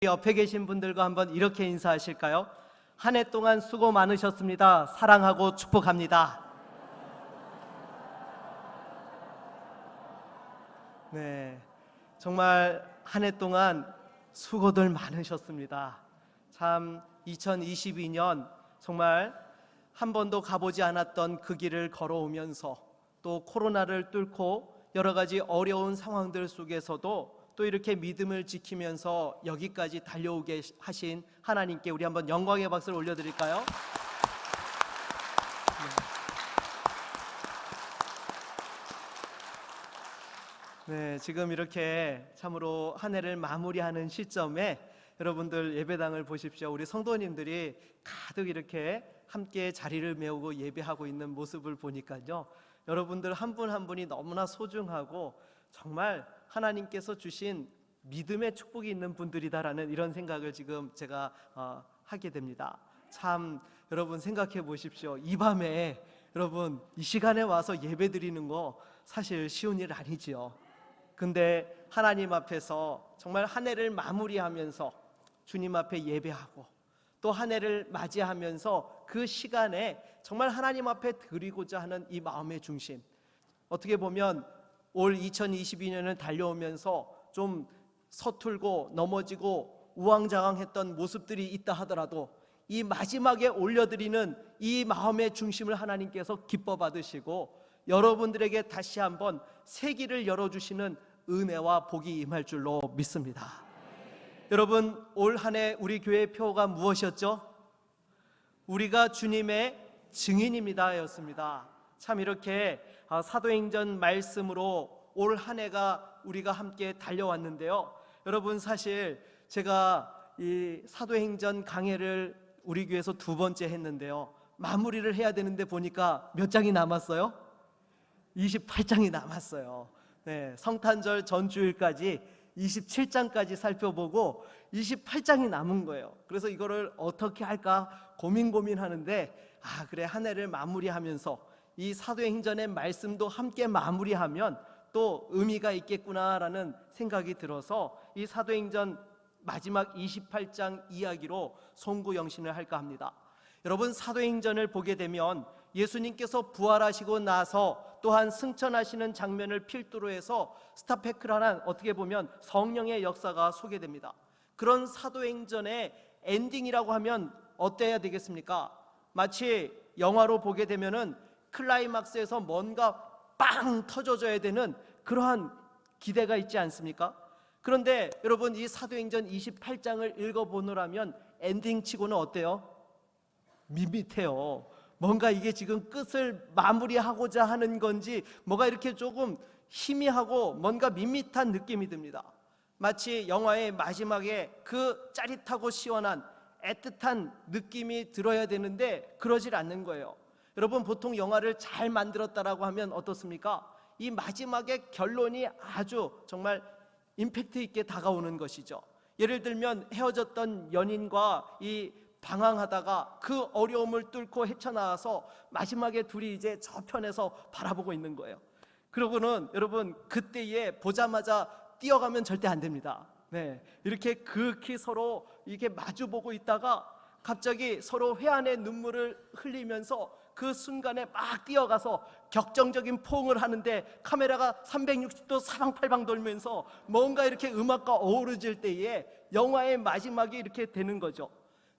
옆에 계신 분들과 한번 이렇게 인사하실까요? 한 해 동안 수고 많으셨습니다. 사랑하고 축복합니다. 네, 정말 한 해 동안 수고들 많으셨습니다. 참 2022년 정말 한 번도 가보지 않았던 그 길을 걸어오면서 또 코로나를 뚫고 여러 가지 어려운 상황들 속에서도 또 이렇게 믿음을 지키면서 여기까지 달려오게 하신 하나님께 우리 한번 영광의 박수를 올려드릴까요? 네, 지금 이렇게 참으로 한 해를 마무리하는 시점에 여러분들 예배당을 보십시오. 우리 성도님들이 가득 이렇게 함께 자리를 메우고 예배하고 있는 모습을 보니까요, 여러분들 한 분 한 분이 너무나 소중하고 정말 하나님께서 주신 믿음의 축복이 있는 분들이다라는 이런 생각을 지금 제가 하게 됩니다. 참 여러분 생각해 보십시오. 이 밤에 여러분 이 시간에 와서 예배 드리는 거 사실 쉬운 일 아니지요. 근데 하나님 앞에서 정말 한 해를 마무리하면서 주님 앞에 예배하고 또 한 해를 맞이하면서 그 시간에 정말 하나님 앞에 드리고자 하는 이 마음의 중심, 어떻게 보면 올 2022년을 달려오면서 좀 서툴고 넘어지고 우왕좌왕했던 모습들이 있다 하더라도 이 마지막에 올려드리는 이 마음의 중심을 하나님께서 기뻐 받으시고 여러분들에게 다시 한번 새 길을 열어주시는 은혜와 복이 임할 줄로 믿습니다. 여러분, 올 한 해 우리 교회의 표어가 무엇이었죠? 우리가 주님의 증인입니다 였습니다. 참 이렇게 사도행전 말씀으로 올 한 해가 우리가 함께 달려왔는데요, 여러분 사실 제가 이 사도행전 강해를 우리 교회에서 두 번째 했는데요, 마무리를 해야 되는데 보니까 몇 장이 남았어요? 28장이 남았어요. 네, 성탄절 전주일까지 27장까지 살펴보고 28장이 남은 거예요. 그래서 이거를 어떻게 할까 고민하는데 그래, 한 해를 마무리하면서 이 사도행전의 말씀도 함께 마무리하면 또 의미가 있겠구나라는 생각이 들어서 이 사도행전 마지막 28장 이야기로 송구영신을 할까 합니다. 여러분, 사도행전을 보게 되면 예수님께서 부활하시고 나서 또한 승천하시는 장면을 필두로 해서 스타페크라는 어떻게 보면 성령의 역사가 소개됩니다. 그런 사도행전의 엔딩이라고 하면 어때야 되겠습니까? 마치 영화로 보게 되면은 클라이막스에서 뭔가 빵 터져줘야 되는 그러한 기대가 있지 않습니까? 그런데 여러분, 이 사도행전 28장을 읽어보느라면 엔딩치고는 어때요? 밋밋해요. 뭔가 이게 지금 끝을 마무리하고자 하는 건지 뭐가 이렇게 조금 희미하고 뭔가 밋밋한 느낌이 듭니다. 마치 영화의 마지막에 그 짜릿하고 시원한 애틋한 느낌이 들어야 되는데 그러질 않는 거예요. 여러분, 보통 영화를 잘 만들었다라고 하면 어떻습니까? 이 마지막에 결론이 아주 정말 임팩트 있게 다가오는 것이죠. 예를 들면 헤어졌던 연인과 이 방황하다가 그 어려움을 뚫고 헤쳐나와서 마지막에 둘이 이제 저편에서 바라보고 있는 거예요. 그러고는 여러분, 그때에 보자마자 뛰어가면 절대 안 됩니다. 네, 이렇게 극히 서로 이렇게 마주보고 있다가 갑자기 서로 회한의 눈물을 흘리면서 그 순간에 막 뛰어가서 격정적인 포옹을 하는데 카메라가 360도 사방팔방 돌면서 뭔가 이렇게 음악과 어우러질 때에 영화의 마지막이 이렇게 되는 거죠.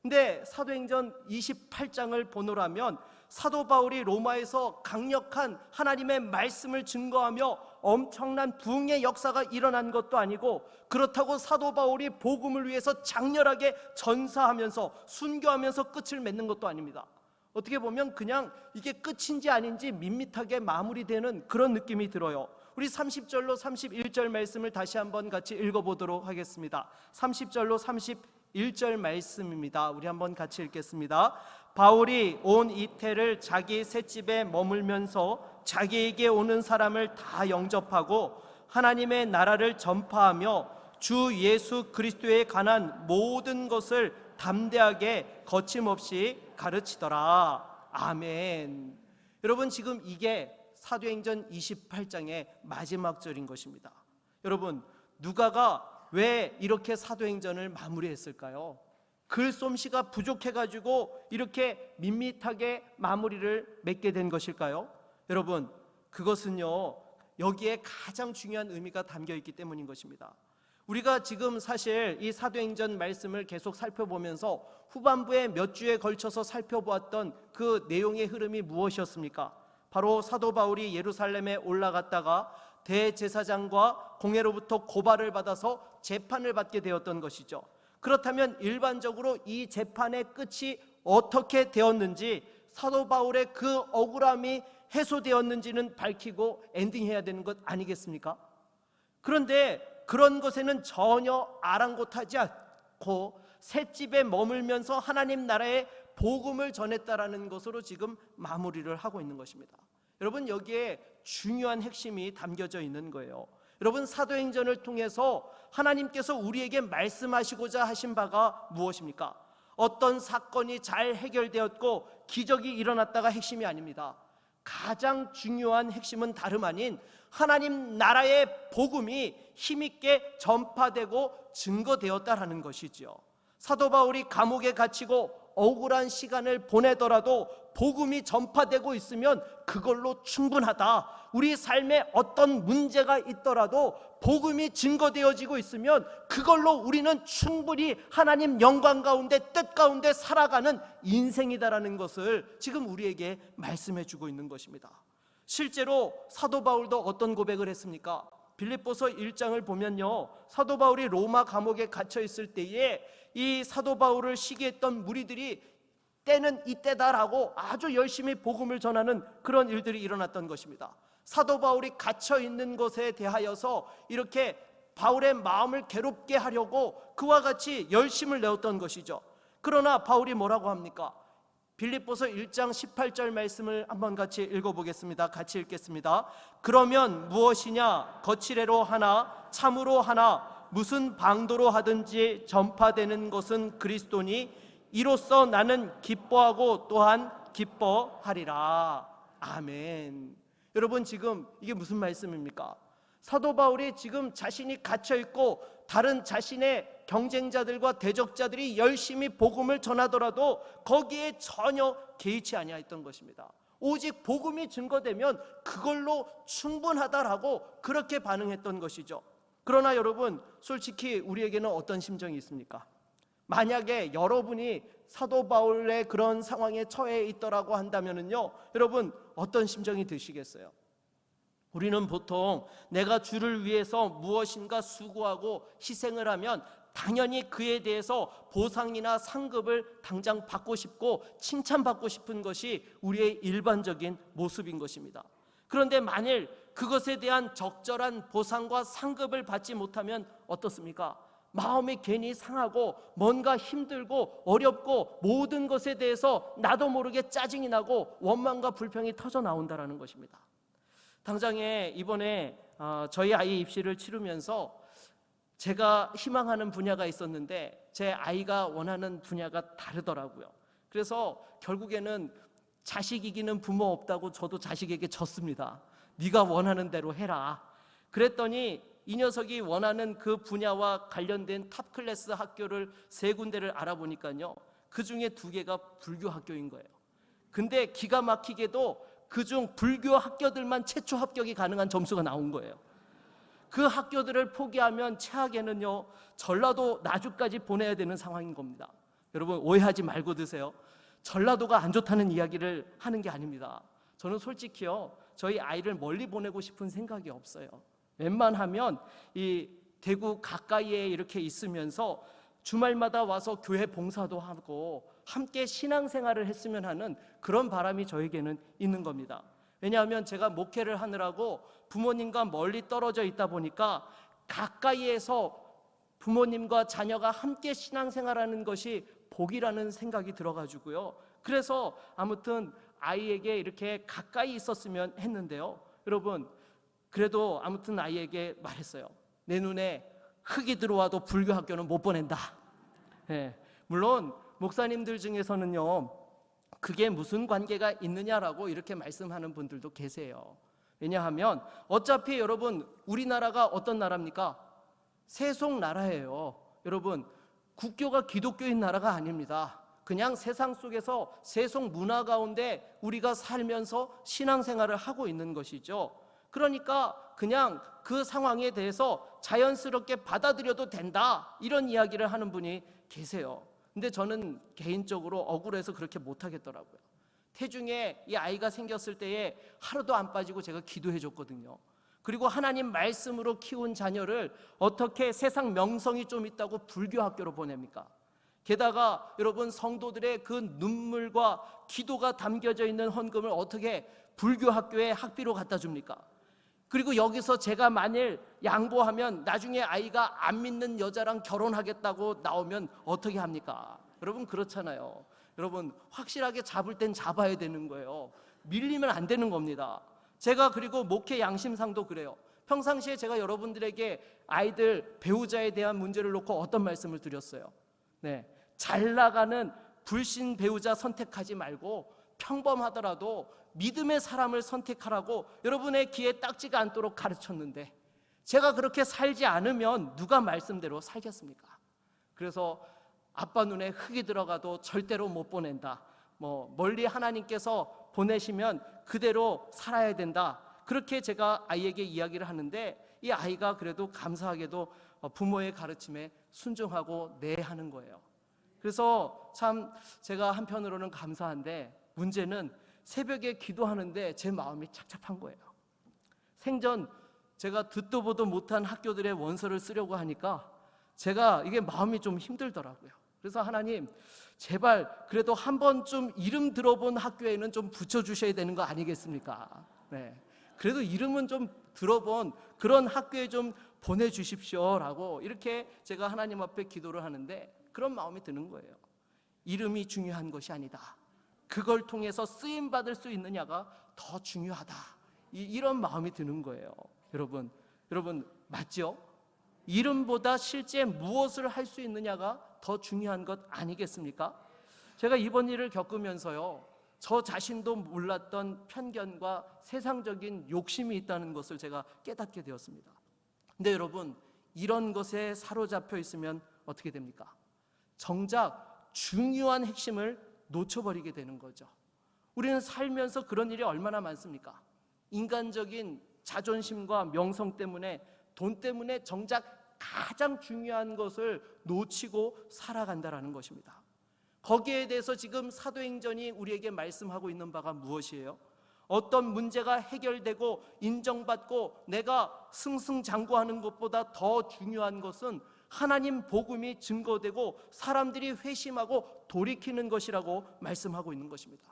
근데 사도행전 28장을 보노라면 사도 바울이 로마에서 강력한 하나님의 말씀을 증거하며 엄청난 부흥의 역사가 일어난 것도 아니고, 그렇다고 사도 바울이 복음을 위해서 장렬하게 전사하면서 순교하면서 끝을 맺는 것도 아닙니다. 어떻게 보면 그냥 이게 끝인지 아닌지 밋밋하게 마무리되는 그런 느낌이 들어요. 우리 30절로 31절 말씀을 다시 한번 같이 읽어보도록 하겠습니다. 30절로 31절 말씀입니다. 우리 한번 같이 읽겠습니다. 바울이 온 이태를 자기 셋집에 머물면서 자기에게 오는 사람을 다 영접하고 하나님의 나라를 전파하며 주 예수 그리스도에 관한 모든 것을 담대하게 거침없이 가르치더라. 아멘. 여러분, 지금 이게 사도행전 28장의 마지막 절인 것입니다. 여러분, 누가가 왜 이렇게 사도행전을 마무리했을까요? 글솜씨가 부족해가지고 이렇게 밋밋하게 마무리를 맺게 된 것일까요? 여러분, 그것은요, 여기에 가장 중요한 의미가 담겨 있기 때문인 것입니다. 우리가 지금 사실 이 사도행전 말씀을 계속 살펴보면서 후반부에 몇 주에 걸쳐서 살펴보았던 그 내용의 흐름이 무엇이었습니까? 바로 사도 바울이 예루살렘에 올라갔다가 대제사장과 공회로부터 고발을 받아서 재판을 받게 되었던 것이죠. 그렇다면 일반적으로 이 재판의 끝이 어떻게 되었는지, 사도 바울의 그 억울함이 해소되었는지는 밝히고 엔딩해야 되는 것 아니겠습니까? 그런데 그런 것에는 전혀 아랑곳하지 않고 셋집에 머물면서 하나님 나라의 복음을 전했다라는 것으로 지금 마무리를 하고 있는 것입니다. 여러분, 여기에 중요한 핵심이 담겨져 있는 거예요. 여러분, 사도행전을 통해서 하나님께서 우리에게 말씀하시고자 하신 바가 무엇입니까? 어떤 사건이 잘 해결되었고 기적이 일어났다가 핵심이 아닙니다. 가장 중요한 핵심은 다름 아닌 하나님 나라의 복음이 힘있게 전파되고 증거되었다라는 것이지요. 사도 바울이 감옥에 갇히고 억울한 시간을 보내더라도 복음이 전파되고 있으면 그걸로 충분하다. 우리 삶에 어떤 문제가 있더라도 복음이 증거되어지고 있으면 그걸로 우리는 충분히 하나님 영광 가운데, 뜻 가운데 살아가는 인생이다라는 것을 지금 우리에게 말씀해 주고 있는 것입니다. 실제로 사도 바울도 어떤 고백을 했습니까? 빌립보서 1장을 보면요, 사도 바울이 로마 감옥에 갇혀 있을 때에 이 사도 바울을 시기했던 무리들이 때는 이때다라고 아주 열심히 복음을 전하는 그런 일들이 일어났던 것입니다. 사도 바울이 갇혀 있는 것에 대하여서 이렇게 바울의 마음을 괴롭게 하려고 그와 같이 열심을 내었던 것이죠. 그러나 바울이 뭐라고 합니까? 빌립보서 1장 18절 말씀을 한번 같이 읽어보겠습니다. 같이 읽겠습니다. 그러면 무엇이냐? 거칠애로 하나 참으로 하나 무슨 방도로 하든지 전파되는 것은 그리스도니 이로써 나는 기뻐하고 또한 기뻐하리라. 아멘. 여러분, 지금 이게 무슨 말씀입니까? 사도 바울이 지금 자신이 갇혀있고 다른 자신의 경쟁자들과 대적자들이 열심히 복음을 전하더라도 거기에 전혀 개의치 아니했던 것입니다. 오직 복음이 증거되면 그걸로 충분하다라고 그렇게 반응했던 것이죠. 그러나 여러분, 솔직히 우리에게는 어떤 심정이 있습니까? 만약에 여러분이 사도 바울의 그런 상황에 처해 있더라고 한다면요, 여러분 어떤 심정이 드시겠어요? 우리는 보통 내가 주를 위해서 무엇인가 수고하고 희생을 하면 당연히 그에 대해서 보상이나 상급을 당장 받고 싶고 칭찬받고 싶은 것이 우리의 일반적인 모습인 것입니다. 그런데 만일 그것에 대한 적절한 보상과 상급을 받지 못하면 어떻습니까? 마음이 괜히 상하고 뭔가 힘들고 어렵고 모든 것에 대해서 나도 모르게 짜증이 나고 원망과 불평이 터져 나온다는 것입니다. 당장에 이번에 저희 아이 입시를 치르면서 제가 희망하는 분야가 있었는데 제 아이가 원하는 분야가 다르더라고요. 그래서 결국에는 자식 이기는 부모 없다고 저도 자식에게 졌습니다. 네가 원하는 대로 해라. 그랬더니 이 녀석이 원하는 그 분야와 관련된 탑 클래스 학교를 3군데를 알아보니까요, 그 중에 2개가 불교 학교인 거예요. 근데 기가 막히게도 그중 불교 학교들만 최초 합격이 가능한 점수가 나온 거예요. 그 학교들을 포기하면 최악에는요, 전라도 나주까지 보내야 되는 상황인 겁니다. 여러분, 오해하지 말고 드세요. 전라도가 안 좋다는 이야기를 하는 게 아닙니다. 저는 솔직히요, 저희 아이를 멀리 보내고 싶은 생각이 없어요. 웬만하면 이 대구 가까이에 이렇게 있으면서 주말마다 와서 교회 봉사도 하고 함께 신앙생활을 했으면 하는 그런 바람이 저에게는 있는 겁니다. 왜냐하면 제가 목회를 하느라고 부모님과 멀리 떨어져 있다 보니까 가까이에서 부모님과 자녀가 함께 신앙생활하는 것이 복이라는 생각이 들어가지고요. 그래서 아무튼 아이에게 이렇게 가까이 있었으면 했는데요. 여러분, 그래도 아무튼 아이에게 말했어요. 내 눈에 흙이 들어와도 불교 학교는 못 보낸다. 물론 목사님들 중에서는요, 그게 무슨 관계가 있느냐라고 이렇게 말씀하는 분들도 계세요. 왜냐하면 어차피 여러분, 우리나라가 어떤 나라입니까? 세속 나라예요. 여러분, 국교가 기독교인 나라가 아닙니다. 그냥 세상 속에서 세속 문화 가운데 우리가 살면서 신앙생활을 하고 있는 것이죠. 그러니까 그냥 그 상황에 대해서 자연스럽게 받아들여도 된다, 이런 이야기를 하는 분이 계세요. 근데 저는 개인적으로 억울해서 그렇게 못하겠더라고요. 태중에 이 아이가 생겼을 때에 하루도 안 빠지고 제가 기도해 줬거든요. 그리고 하나님 말씀으로 키운 자녀를 어떻게 세상 명성이 좀 있다고 불교 학교로 보냅니까? 게다가 여러분, 성도들의 그 눈물과 기도가 담겨져 있는 헌금을 어떻게 불교 학교에 학비로 갖다 줍니까? 그리고 여기서 제가 만일 양보하면 나중에 아이가 안 믿는 여자랑 결혼하겠다고 나오면 어떻게 합니까? 여러분, 그렇잖아요. 여러분, 확실하게 잡을 땐 잡아야 되는 거예요. 밀리면 안 되는 겁니다. 제가 그리고 목회 양심상도 그래요. 평상시에 제가 여러분들에게 아이들 배우자에 대한 문제를 놓고 어떤 말씀을 드렸어요? 네, 잘 나가는 불신 배우자 선택하지 말고 평범하더라도 믿음의 사람을 선택하라고 여러분의 귀에 딱지가 않도록 가르쳤는데, 제가 그렇게 살지 않으면 누가 말씀대로 살겠습니까? 그래서 아빠 눈에 흙이 들어가도 절대로 못 보낸다, 멀리 하나님께서 보내시면 그대로 살아야 된다, 그렇게 제가 아이에게 이야기를 하는데, 이 아이가 그래도 감사하게도 부모의 가르침에 순종하고 네 하는 거예요. 그래서 참 제가 한편으로는 감사한데, 문제는 새벽에 기도하는데 제 마음이 착잡한 거예요. 생전 제가 듣도 보도 못한 학교들의 원서를 쓰려고 하니까 제가 이게 마음이 좀 힘들더라고요. 그래서 하나님, 제발 그래도 한 번쯤 이름 들어본 학교에는 좀 붙여주셔야 되는 거 아니겠습니까? 네, 그래도 이름은 좀 들어본 그런 학교에 좀 보내주십시오라고 이렇게 제가 하나님 앞에 기도를 하는데, 그런 마음이 드는 거예요. 이름이 중요한 것이 아니다, 그걸 통해서 쓰임받을 수 있느냐가 더 중요하다, 이런 마음이 드는 거예요. 여러분 맞죠? 이름보다 실제 무엇을 할 수 있느냐가 더 중요한 것 아니겠습니까? 제가 이번 일을 겪으면서요, 저 자신도 몰랐던 편견과 세상적인 욕심이 있다는 것을 제가 깨닫게 되었습니다. 근데 여러분, 이런 것에 사로잡혀 있으면 어떻게 됩니까? 정작 중요한 핵심을 놓쳐버리게 되는 거죠. 우리는 살면서 그런 일이 얼마나 많습니까? 인간적인 자존심과 명성 때문에, 돈 때문에 정작 가장 중요한 것을 놓치고 살아간다라는 것입니다. 거기에 대해서 지금 사도행전이 우리에게 말씀하고 있는 바가 무엇이에요? 어떤 문제가 해결되고 인정받고 내가 승승장구하는 것보다 더 중요한 것은 하나님 복음이 증거되고 사람들이 회심하고 돌이키는 것이라고 말씀하고 있는 것입니다.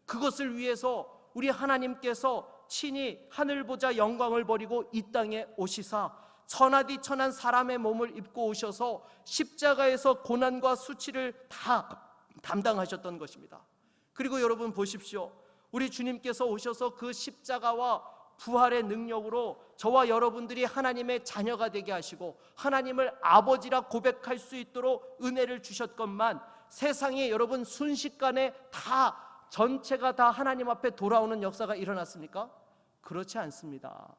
그것을 위해서 우리 하나님께서 친히 하늘 보자 영광을 버리고 이 땅에 오시사 천하디 천한 사람의 몸을 입고 오셔서 십자가에서 고난과 수치를 다 담당하셨던 것입니다. 그리고 여러분 보십시오. 우리 주님께서 오셔서 그 십자가와 부활의 능력으로 저와 여러분들이 하나님의 자녀가 되게 하시고 하나님을 아버지라 고백할 수 있도록 은혜를 주셨건만, 세상에 여러분 순식간에 다 전체가 다 하나님 앞에 돌아오는 역사가 일어났습니까? 그렇지 않습니다.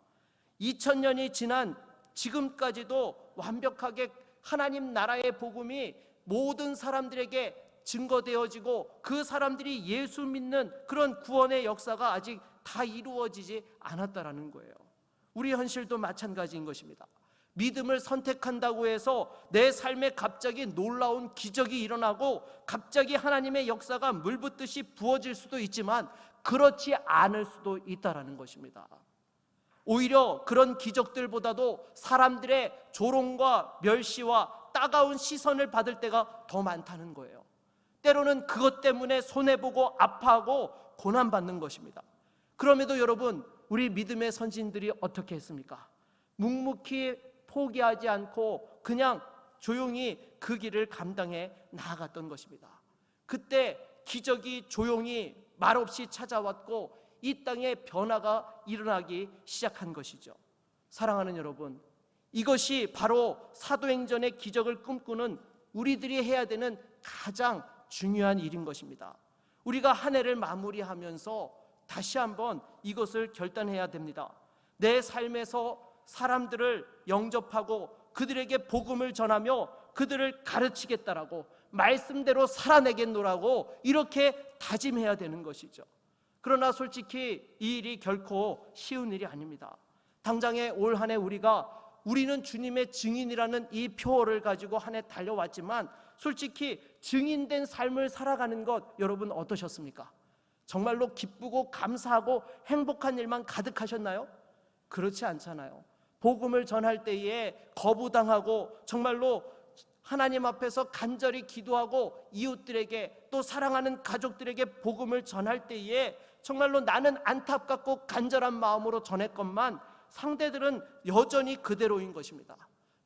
2000년이 지난 지금까지도 완벽하게 하나님 나라의 복음이 모든 사람들에게 증거되어지고 그 사람들이 예수 믿는 그런 구원의 역사가 아직 다 이루어지지 않았다라는 거예요. 우리 현실도 마찬가지인 것입니다. 믿음을 선택한다고 해서 내 삶에 갑자기 놀라운 기적이 일어나고 갑자기 하나님의 역사가 물붓듯이 부어질 수도 있지만 그렇지 않을 수도 있다라는 것입니다. 오히려 그런 기적들보다도 사람들의 조롱과 멸시와 따가운 시선을 받을 때가 더 많다는 거예요. 때로는 그것 때문에 손해보고 아파하고 고난받는 것입니다. 그럼에도 여러분, 우리 믿음의 선진들이 어떻게 했습니까? 묵묵히 포기하지 않고 그냥 조용히 그 길을 감당해 나아갔던 것입니다. 그때 기적이 조용히 말없이 찾아왔고 이 땅에 변화가 일어나기 시작한 것이죠. 사랑하는 여러분, 이것이 바로 사도행전의 기적을 꿈꾸는 우리들이 해야 되는 가장 중요한 일인 것입니다. 우리가 한 해를 마무리하면서 다시 한번 이것을 결단해야 됩니다. 내 삶에서 사람들을 영접하고 그들에게 복음을 전하며 그들을 가르치겠다라고, 말씀대로 살아내겠노라고 이렇게 다짐해야 되는 것이죠. 그러나 솔직히 이 일이 결코 쉬운 일이 아닙니다. 당장에 올 한 해 우리는 주님의 증인이라는 이 표어를 가지고 한 해 달려왔지만, 솔직히 증인된 삶을 살아가는 것 여러분 어떠셨습니까? 정말로 기쁘고 감사하고 행복한 일만 가득하셨나요? 그렇지 않잖아요. 복음을 전할 때에 거부당하고 정말로 하나님 앞에서 간절히 기도하고 이웃들에게, 또 사랑하는 가족들에게 복음을 전할 때에 정말로 나는 안타깝고 간절한 마음으로 전했건만 상대들은 여전히 그대로인 것입니다.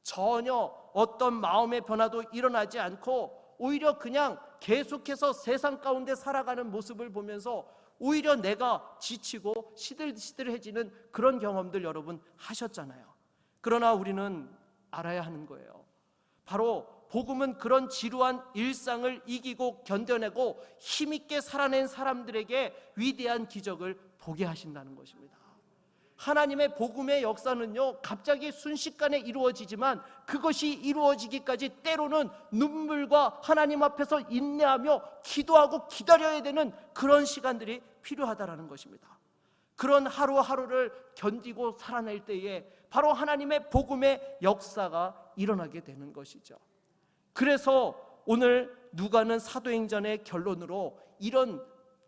전혀 어떤 마음의 변화도 일어나지 않고 오히려 그냥 계속해서 세상 가운데 살아가는 모습을 보면서 오히려 내가 지치고 시들시들해지는 그런 경험들 여러분 하셨잖아요. 그러나 우리는 알아야 하는 거예요. 바로 복음은 그런 지루한 일상을 이기고 견뎌내고 힘있게 살아낸 사람들에게 위대한 기적을 보게 하신다는 것입니다. 하나님의 복음의 역사는요, 갑자기 순식간에 이루어지지만 그것이 이루어지기까지 때로는 눈물과 하나님 앞에서 인내하며 기도하고 기다려야 되는 그런 시간들이 필요하다라는 것입니다. 그런 하루하루를 견디고 살아낼 때에 바로 하나님의 복음의 역사가 일어나게 되는 것이죠. 그래서 오늘 누가는 사도행전의 결론으로 이런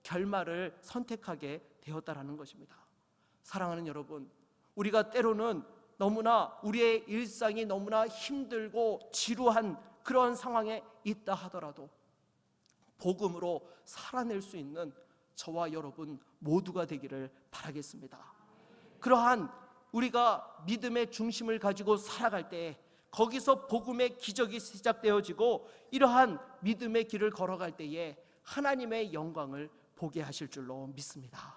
결말을 선택하게 되었다라는 것입니다. 사랑하는 여러분, 우리가 때로는 너무나 우리의 일상이 너무나 힘들고 지루한 그런 상황에 있다 하더라도 복음으로 살아낼 수 있는 저와 여러분 모두가 되기를 바라겠습니다. 그러한 우리가 믿음의 중심을 가지고 살아갈 때 거기서 복음의 기적이 시작되어지고 이러한 믿음의 길을 걸어갈 때에 하나님의 영광을 보게 하실 줄로 믿습니다.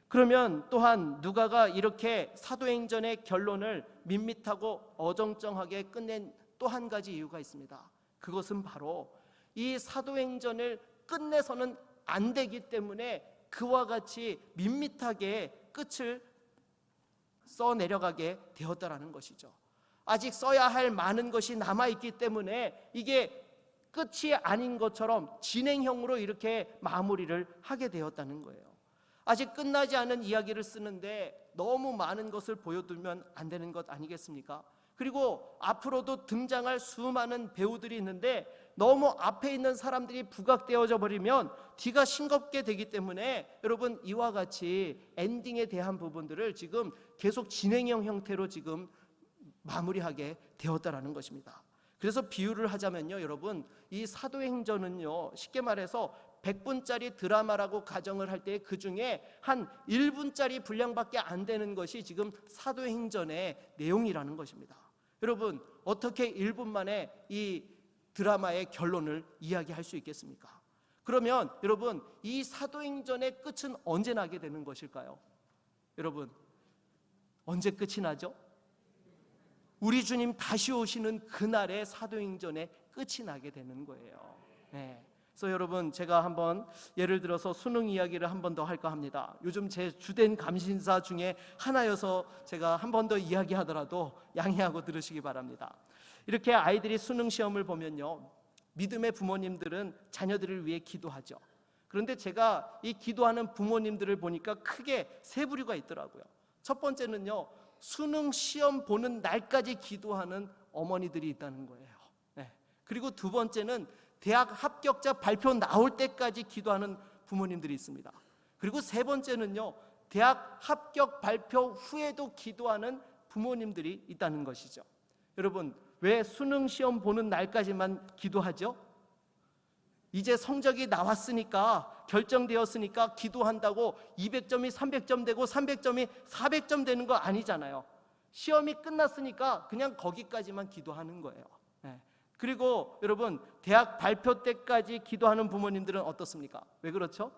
그러면 또한 누가가 이렇게 사도행전의 결론을 밋밋하고 어정쩡하게 끝낸 또 한 가지 이유가 있습니다. 그것은 바로 이 사도행전을 끝내서는 안 되기 때문에 그와 같이 밋밋하게 끝을 써내려가게 되었다라는 것이죠. 아직 써야 할 많은 것이 남아있기 때문에 이게 끝이 아닌 것처럼 진행형으로 이렇게 마무리를 하게 되었다는 거예요. 아직 끝나지 않은 이야기를 쓰는데 너무 많은 것을 보여두면 안 되는 것 아니겠습니까? 그리고 앞으로도 등장할 수많은 배우들이 있는데 너무 앞에 있는 사람들이 부각되어져 버리면 뒤가 싱겁게 되기 때문에 여러분 이와 같이 엔딩에 대한 부분들을 지금 계속 진행형 형태로 지금 마무리하게 되었다라는 것입니다. 그래서 비유를 하자면요, 여러분 이 사도행전은요, 쉽게 말해서 100분짜리 드라마라고 가정을 할 때 그 중에 한 1분짜리 분량밖에 안 되는 것이 지금 사도행전의 내용이라는 것입니다. 여러분 어떻게 1분 만에 이 드라마의 결론을 이야기할 수 있겠습니까? 그러면 여러분 이 사도행전의 끝은 언제 나게 되는 것일까요? 여러분 언제 끝이 나죠? 우리 주님 다시 오시는 그날의 사도행전의 끝이 나게 되는 거예요. 네. 그래서 여러분 제가 한번 예를 들어서 수능 이야기를 한 번 더 할까 합니다. 요즘 제 주된 감신사 중에 하나여서 제가 한 번 더 이야기하더라도 양해하고 들으시기 바랍니다. 이렇게 아이들이 수능 시험을 보면요, 믿음의 부모님들은 자녀들을 위해 기도하죠. 그런데 제가 이 기도하는 부모님들을 보니까 크게 세 부류가 있더라고요. 첫 번째는요, 수능 시험 보는 날까지 기도하는 어머니들이 있다는 거예요. 네. 그리고 두 번째는 대학 합격자 발표 나올 때까지 기도하는 부모님들이 있습니다. 그리고 세 번째는요, 대학 합격 발표 후에도 기도하는 부모님들이 있다는 것이죠. 여러분 왜 수능 시험 보는 날까지만 기도하죠? 이제 성적이 나왔으니까, 결정되었으니까 기도한다고 200점이 300점 되고 300점이 400점 되는 거 아니잖아요. 시험이 끝났으니까 그냥 거기까지만 기도하는 거예요. 네. 그리고 여러분 대학 발표 때까지 기도하는 부모님들은 어떻습니까? 왜 그렇죠?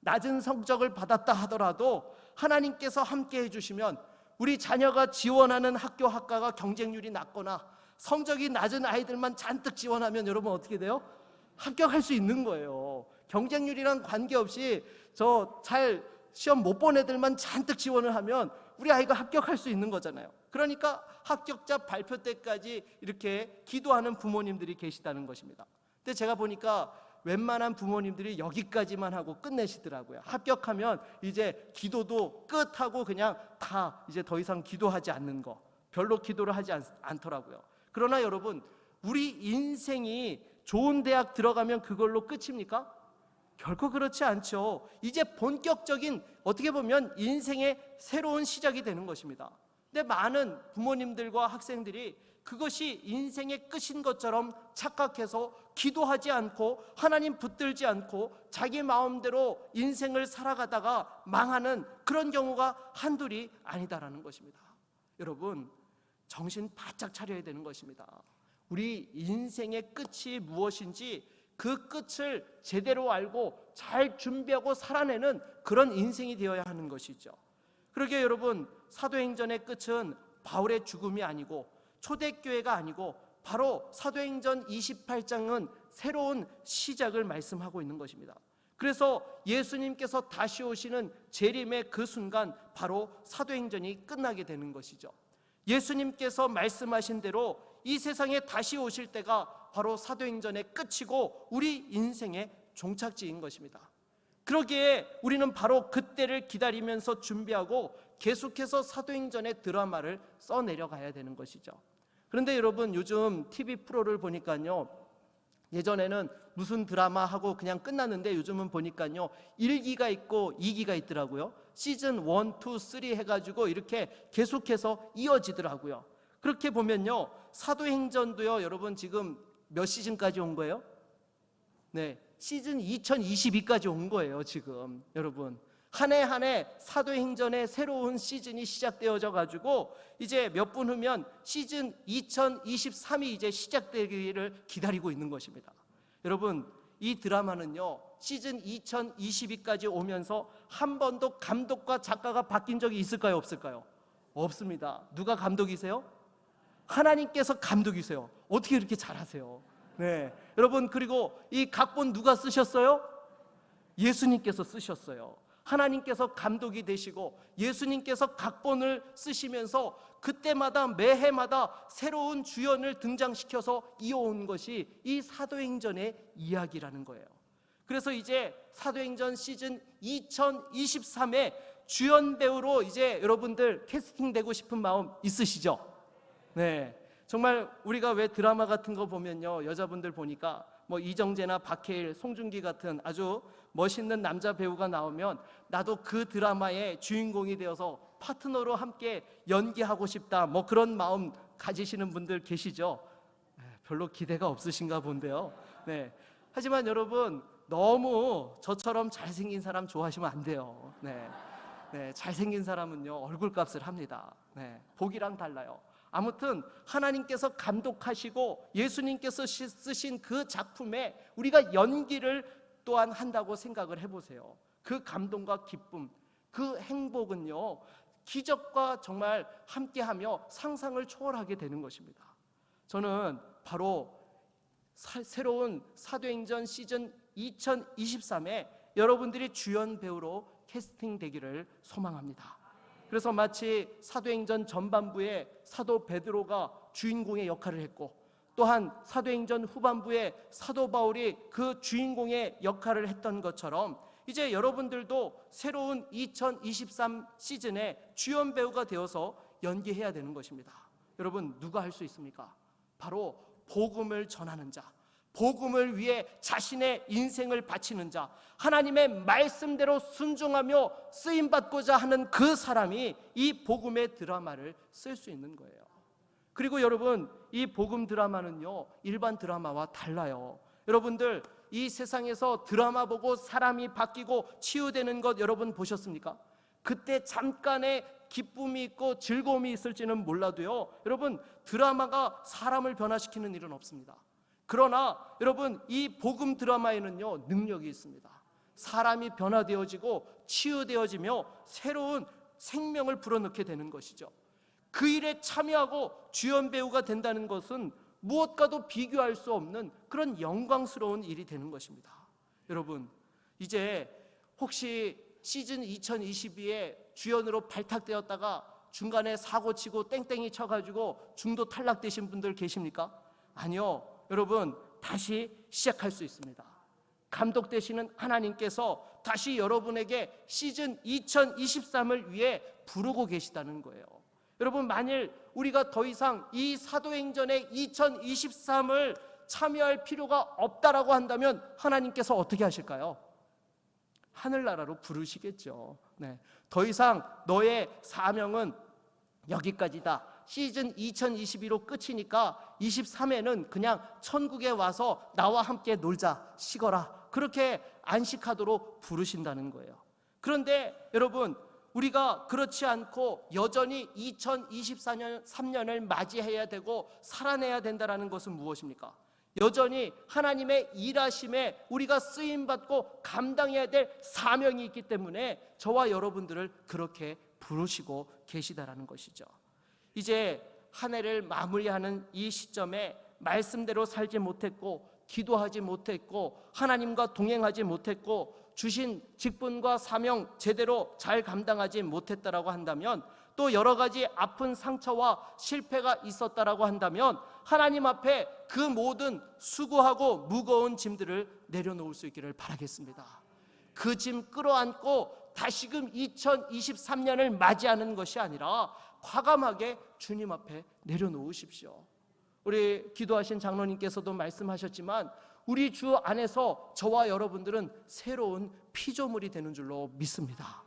낮은 성적을 받았다 하더라도 하나님께서 함께 해주시면 우리 자녀가 지원하는 학교 학과가 경쟁률이 낮거나 성적이 낮은 아이들만 잔뜩 지원하면 여러분 어떻게 돼요? 합격할 수 있는 거예요. 경쟁률이랑 관계없이 저 잘 시험 못 본 애들만 잔뜩 지원을 하면 우리 아이가 합격할 수 있는 거잖아요. 그러니까 합격자 발표 때까지 이렇게 기도하는 부모님들이 계시다는 것입니다. 근데 제가 보니까 웬만한 부모님들이 여기까지만 하고 끝내시더라고요. 합격하면 이제 기도도 끝하고 그냥 다 이제 더 이상 기도하지 않는 거, 별로 기도를 하지 않더라고요. 그러나 여러분, 우리 인생이 좋은 대학 들어가면 그걸로 끝입니까? 결코 그렇지 않죠. 이제 본격적인, 어떻게 보면 인생의 새로운 시작이 되는 것입니다. 근데 많은 부모님들과 학생들이 그것이 인생의 끝인 것처럼 착각해서 기도하지 않고 하나님 붙들지 않고 자기 마음대로 인생을 살아가다가 망하는 그런 경우가 한둘이 아니다라는 것입니다. 여러분, 정신 바짝 차려야 되는 것입니다. 우리 인생의 끝이 무엇인지 그 끝을 제대로 알고 잘 준비하고 살아내는 그런 인생이 되어야 하는 것이죠. 그러게 여러분, 사도행전의 끝은 바울의 죽음이 아니고 초대교회가 아니고 바로 사도행전 28장은 새로운 시작을 말씀하고 있는 것입니다. 그래서 예수님께서 다시 오시는 재림의 그 순간 바로 사도행전이 끝나게 되는 것이죠. 예수님께서 말씀하신 대로 이 세상에 다시 오실 때가 바로 사도행전의 끝이고 우리 인생의 종착지인 것입니다. 그러기에 우리는 바로 그때를 기다리면서 준비하고 계속해서 사도행전의 드라마를 써내려가야 되는 것이죠. 그런데 여러분, 요즘 TV 프로를 보니까요, 예전에는 무슨 드라마 하고 그냥 끝났는데 요즘은 보니까요 1기가 있고 2기가 있더라고요. 시즌 1, 2, 3 해가지고 이렇게 계속해서 이어지더라고요. 그렇게 보면요, 사도행전도요, 여러분 지금 몇 시즌까지 온 거예요? 네, 시즌 2022까지 온 거예요. 지금 여러분 한 해 한 해 사도행전의 새로운 시즌이 시작되어져 가지고 이제 몇 분 후면 시즌 2023이 이제 시작되기를 기다리고 있는 것입니다. 여러분, 이 드라마는요 시즌 2022까지 오면서 한 번도 감독과 작가가 바뀐 적이 있을까요, 없을까요? 없습니다. 누가 감독이세요? 하나님께서 감독이세요. 어떻게 이렇게 잘하세요? 네, 여러분, 그리고 이 각본 누가 쓰셨어요? 예수님께서 쓰셨어요. 하나님께서 감독이 되시고 예수님께서 각본을 쓰시면서 그때마다 매해마다 새로운 주연을 등장시켜서 이어온 것이 이 사도행전의 이야기라는 거예요. 그래서 이제 사도행전 시즌 2023에 주연 배우로 이제 여러분들 캐스팅되고 싶은 마음 있으시죠? 네, 정말 우리가 왜 드라마 같은 거 보면요, 여자분들 보니까 뭐 이정재나 박해일, 송중기 같은 아주 멋있는 남자 배우가 나오면 나도 그 드라마의 주인공이 되어서 파트너로 함께 연기하고 싶다, 뭐 그런 마음 가지시는 분들 계시죠? 별로 기대가 없으신가 본데요. 네, 하지만 여러분, 너무 저처럼 잘생긴 사람 좋아하시면 안 돼요. 네, 잘생긴 사람은요 얼굴값을 합니다. 네, 복이랑 달라요. 아무튼 하나님께서 감독하시고 예수님께서 쓰신 그 작품에 우리가 연기를 또한 한다고 생각을 해보세요. 그 감동과 기쁨, 그 행복은요 기적과 정말 함께하며 상상을 초월하게 되는 것입니다. 저는 바로 새로운 사도행전 시즌 2023에 여러분들이 주연 배우로 캐스팅되기를 소망합니다. 그래서 마치 사도행전 전반부에 사도 베드로가 주인공의 역할을 했고, 또한 사도행전 후반부에 사도 바울이 그 주인공의 역할을 했던 것처럼 이제 여러분들도 새로운 2023 시즌에 주연 배우가 되어서 연기해야 되는 것입니다. 여러분, 누가 할 수 있습니까? 바로 복음을 전하는 자, 복음을 위해 자신의 인생을 바치는 자, 하나님의 말씀대로 순종하며 쓰임받고자 하는 그 사람이 이 복음의 드라마를 쓸 수 있는 거예요. 그리고 여러분, 이 복음 드라마는요 일반 드라마와 달라요. 여러분들, 이 세상에서 드라마 보고 사람이 바뀌고 치유되는 것 여러분 보셨습니까? 그때 잠깐의 기쁨이 있고 즐거움이 있을지는 몰라도요, 여러분, 드라마가 사람을 변화시키는 일은 없습니다. 그러나 여러분, 이 복음 드라마에는요 능력이 있습니다. 사람이 변화되어지고 치유되어지며 새로운 생명을 불어넣게 되는 것이죠. 그 일에 참여하고 주연 배우가 된다는 것은 무엇과도 비교할 수 없는 그런 영광스러운 일이 되는 것입니다. 여러분, 이제 혹시 시즌 2022에 주연으로 발탁되었다가 중간에 사고 치고 땡땡이 쳐가지고 중도 탈락되신 분들 계십니까? 아니요. 여러분, 다시 시작할 수 있습니다. 감독 되시는 하나님께서 다시 여러분에게 시즌 2023을 위해 부르고 계시다는 거예요. 여러분, 만일 우리가 더 이상 이 사도행전의 2023을 참여할 필요가 없다라고 한다면 하나님께서 어떻게 하실까요? 하늘나라로 부르시겠죠. 네. 더 이상 너의 사명은 여기까지다. 시즌 2022로 끝이니까 23회는 그냥 천국에 와서 나와 함께 놀자, 쉬거라, 그렇게 안식하도록 부르신다는 거예요. 그런데 여러분, 우리가 그렇지 않고 여전히 2023년을 맞이해야 되고 살아내야 된다는 것은 무엇입니까? 여전히 하나님의 일하심에 우리가 쓰임받고 감당해야 될 사명이 있기 때문에 저와 여러분들을 그렇게 부르시고 계시다라는 것이죠. 이제 한 해를 마무리하는 이 시점에 말씀대로 살지 못했고, 기도하지 못했고, 하나님과 동행하지 못했고, 주신 직분과 사명 제대로 잘 감당하지 못했다라고 한다면, 또 여러 가지 아픈 상처와 실패가 있었다라고 한다면 하나님 앞에 그 모든 수고하고 무거운 짐들을 내려놓을 수 있기를 바라겠습니다. 그 짐 끌어안고 다시금 2023년을 맞이하는 것이 아니라 과감하게 주님 앞에 내려놓으십시오. 우리 기도하신 장로님께서도 말씀하셨지만 우리 주 안에서 저와 여러분들은 새로운 피조물이 되는 줄로 믿습니다.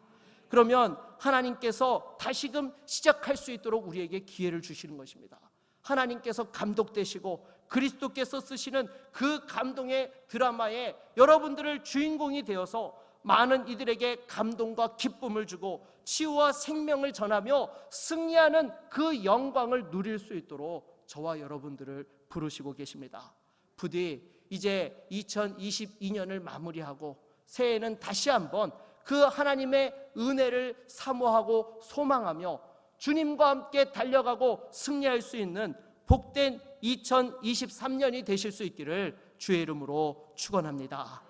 그러면 하나님께서 다시금 시작할 수 있도록 우리에게 기회를 주시는 것입니다. 하나님께서 감독되시고 그리스도께서 쓰시는 그 감동의 드라마에 여러분들을 주인공이 되어서 많은 이들에게 감동과 기쁨을 주고 치유와 생명을 전하며 승리하는 그 영광을 누릴 수 있도록 저와 여러분들을 부르시고 계십니다. 부디 이제 2022년을 마무리하고 새해에는 다시 한번 그 하나님의 은혜를 사모하고 소망하며 주님과 함께 달려가고 승리할 수 있는 복된 2023년이 되실 수 있기를 주의 이름으로 축원합니다.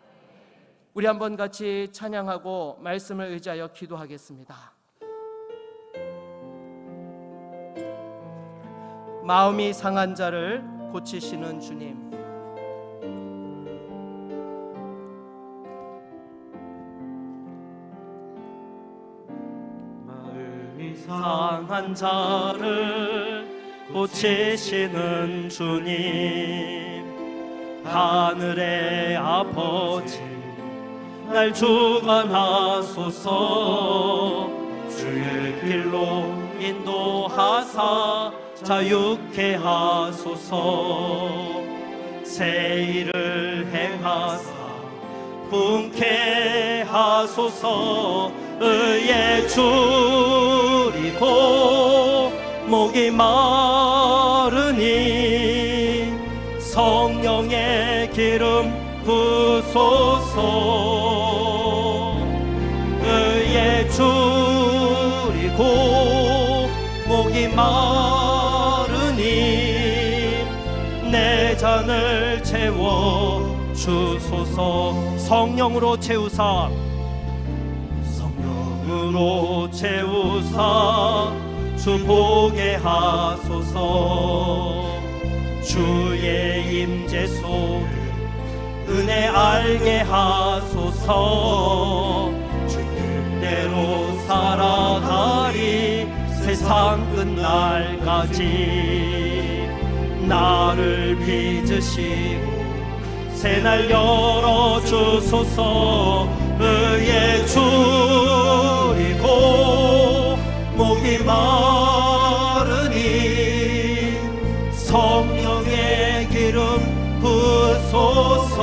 우리 한번 같이 찬양하고 말씀을 의지하여 기도하겠습니다. 마음이 상한 자를 고치시는 주님, 상한 자를 고치시는 주님, 하늘의 아버지 날 주관하소서. 주의 길로 인도하사 자유케 하소서. 새 일을 행하사 분케 하소서. 의에 줄이고 목이 마르니 성령의 기름 부소서. 의에 줄이고 목이 마르니 내 잔을 채워 주소서. 성령으로 채우사 채우사 주 보게 하소서. 주의 임재 속에 은혜 알게 하소서. 주 뜻대로 살아가리 세상 끝날까지. 나를 빚으시고 새날 열어주소서. 의에 줄이고 목이 마르니 성령의 기름 부소서.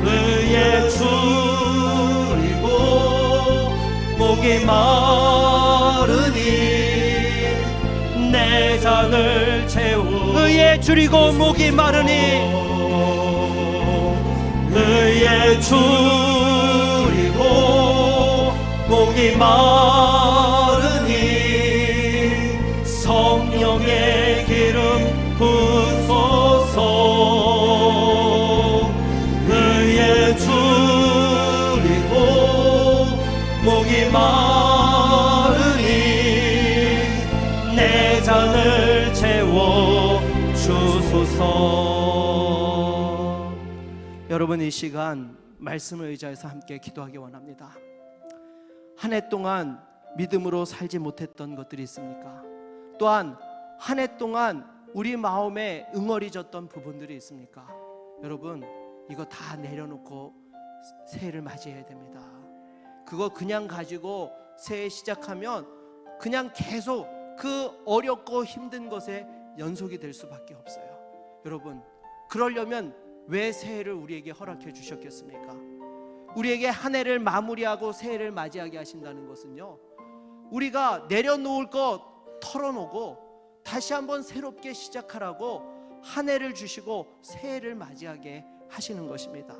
의에 줄이고 목이 마르니 내 잔을 채우. 의에 줄이고 목이 마르니 의에 줄이고 목이 마르니 성령의 기름 부소서. 의에 줄이고 목이 마르니 여러분 이 시간 말씀을 의지해서 함께 기도하기 원합니다. 한 해 동안 믿음으로 살지 못했던 것들이 있습니까? 또한 한 해 동안 우리 마음에 응어리졌던 부분들이 있습니까? 여러분 이거 다 내려놓고 새해를 맞이해야 됩니다. 그거 그냥 가지고 새해 시작하면 그냥 계속 그 어렵고 힘든 것에 연속이 될 수밖에 없어요. 여러분 그러려면 왜 새해를 우리에게 허락해 주셨겠습니까? 우리에게 한 해를 마무리하고 새해를 맞이하게 하신다는 것은요, 우리가 내려놓을 것 털어놓고 다시 한번 새롭게 시작하라고 한 해를 주시고 새해를 맞이하게 하시는 것입니다.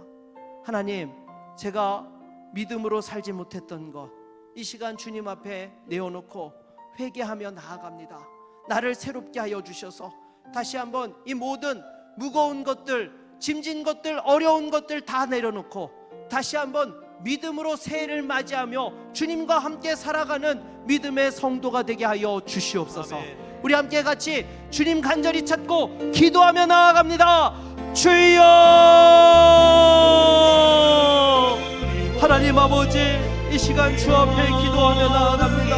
하나님, 제가 믿음으로 살지 못했던 것 이 시간 주님 앞에 내어놓고 회개하며 나아갑니다. 나를 새롭게 하여 주셔서 다시 한번 이 모든 무거운 것들, 짐진 것들, 어려운 것들 다 내려놓고 다시 한번 믿음으로 새해를 맞이하며 주님과 함께 살아가는 믿음의 성도가 되게 하여 주시옵소서. 아멘. 우리 함께 같이 주님 간절히 찾고 기도하며 나아갑니다. 주여! 하나님 아버지, 이 시간 주 앞에 기도하며 나아갑니다.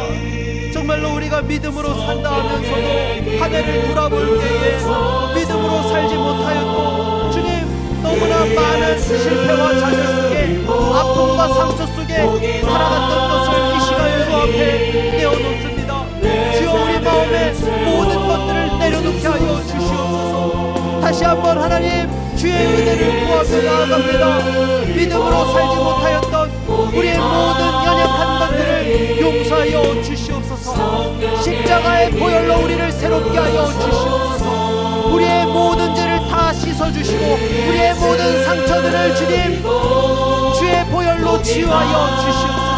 정말로 우리가 믿음으로 산다 하면서도 한 해를 돌아볼 때에 믿음으로 살지 못하였고, 주님 너무나 많은 실패와 좌절 속에 아픔과 상처 속에 살아갔던 것을 이 시간 주 앞에 내어놓습니다. 주여, 우리 마음에 모든 것들을 내려놓게 하여 주시옵소서. 다시 한번 하나님 주의 은혜를 구하며 나아갑니다. 믿음으로 살지 못하였던 우리의 모든 연약한 것들을 용서하여 주시옵소서. 십자가의 보혈로 우리를 새롭게 하여 주시옵소서. 우리의 모든 죄를 다 씻어주시고 우리의 모든 상처들을 주님 주의 보혈로 치유하여 주시옵소서.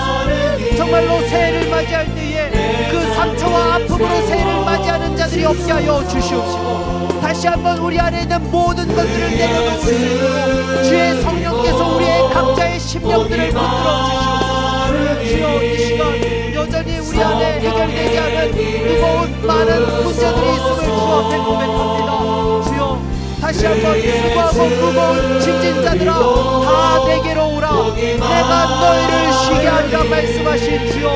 정말로 새해를 맞이할 때에 그 상처와 아픔으로 새해를 맞이하는 자들이 없게 하여 주시옵시고, 다시 한번 우리 안에 있는 모든 것들을 내려놓을 수 있도록 주의 성령께서 우리의 각자의 심령들을 붙들어 주시옵소서. 주여, 이 시간 여전히 우리 안에 해결되지 않은 무거운 많은 문제들이 있음을 주 앞에 고백합니다. 주여, 다시 한번 수고하고 무거운 짐진 자들아 다 내게로 오라. 내가 너희를 쉬게 하리라 말씀하신 주여,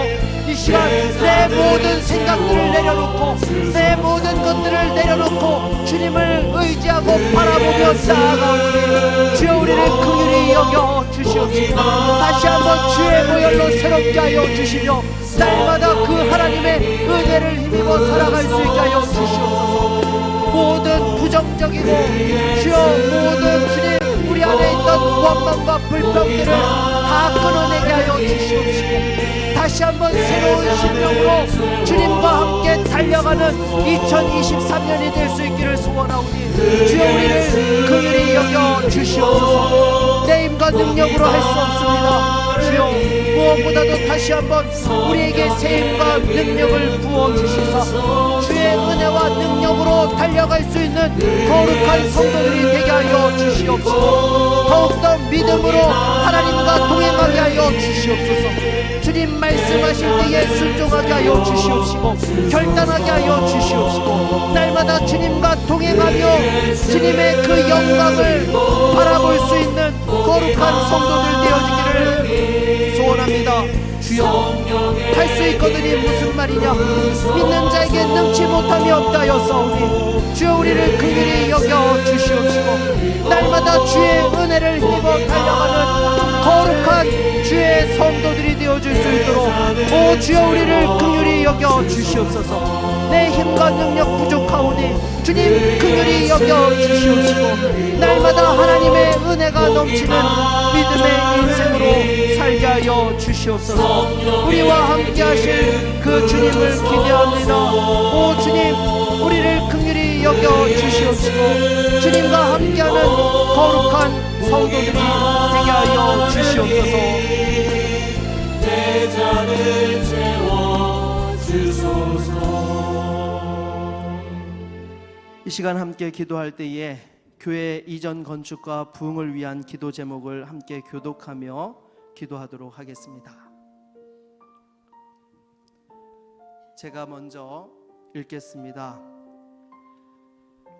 이 시간 내 모든 생각들을 내려놓고 내 모든 것들을 내려놓고 주님을 의지하고 바라보며 나아가오니 주여, 우리를 긍휼히 여겨 주시옵시고 다시 한번 주의 보혈로 새롭게 하여 주시며 날마다 그 하나님의 은혜를 힘입어 살아갈 수 있게 하여 주시옵소서. 모든 부정적이고 주여 모든 주님 우리 안에 있던 원망과 불평들을 다 끊어내게 하여 주시옵시고 다시 한번 새로운 심령으로 주님과 함께 달려가는 2023년이 될 수 있기를 소원하오니 주여, 우리를 긍휼히 여겨 주시옵소서. 내 힘과 능력으로 할 수 없습니다. 주여, 무엇보다도 다시 한번 우리에게 새 힘과 능력을 부어주시사 주의 은혜와 능력으로 달려갈 수 있는 거룩한 성도들이 되게 하여 주시옵소서. 더욱더 믿음으로 하나님과 동행하게 하여 주시옵소서. 주님 말씀하실 때에 순종하게 하여 주시옵시고 결단하게 하여 주시옵시고 날마다 주님과 동행하며 주님의 그 영광을 바라볼 수 있는 거룩한 성도들 되어지기를 소원합니다. 주여, 할 수 있거든이 무슨 말이냐. 믿는 자에게 능치 못함이 없다 하였사오니 주여, 우리를 긍휼히 여겨 주시옵시고 날마다 주의 은혜를 힘입어 달려가는 거룩한 주의 성도들이 되어줄 수 있도록 오 주여, 우리를 긍휼히 여겨 주시옵소서. 내 힘과 능력 부족하오니 주님 긍휼히 여겨 주시옵시고 날마다 하나님의 은혜가 넘치는 믿음의 인생으로 살게 하여 주시옵소서. 우리와 함께 하실 그 주님을 기대합니다. 오 주님, 우리를 긍휼히 여겨 주시옵시고 주님과 함께하는 거룩한 성도들이 되게 하여 주시옵소서. 내 잔을 채워 주소서. 이 시간 함께 기도할 때에 교회 이전 건축과 부흥을 위한 기도 제목을 함께 교독하며 기도하도록 하겠습니다. 제가 먼저 읽겠습니다.